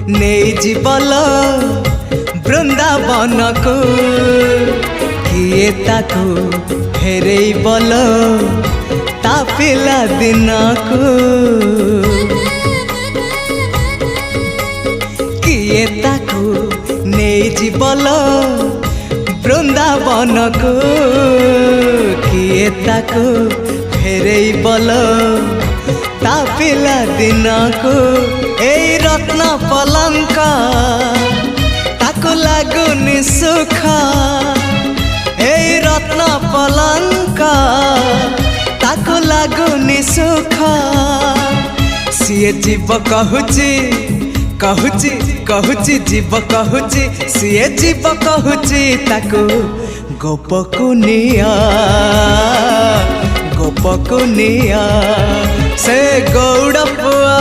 नहीं जीवल बृंदावन को किए ताको फेरे बल ता पिला दिन को किए ताको नहीं जीवल बृंदावन को किए ताको फेरे बल ता पिला दिन को ए रत्न पलंक ताको लागुनि सुख ए रत्न पलंक ताको लागुनि सुख सीए जीव कहूची कहूची कहूची जीव कहूची सीए जीव कहूची ताको गोपकु निया गोपकु निया से गौड़ पुआ।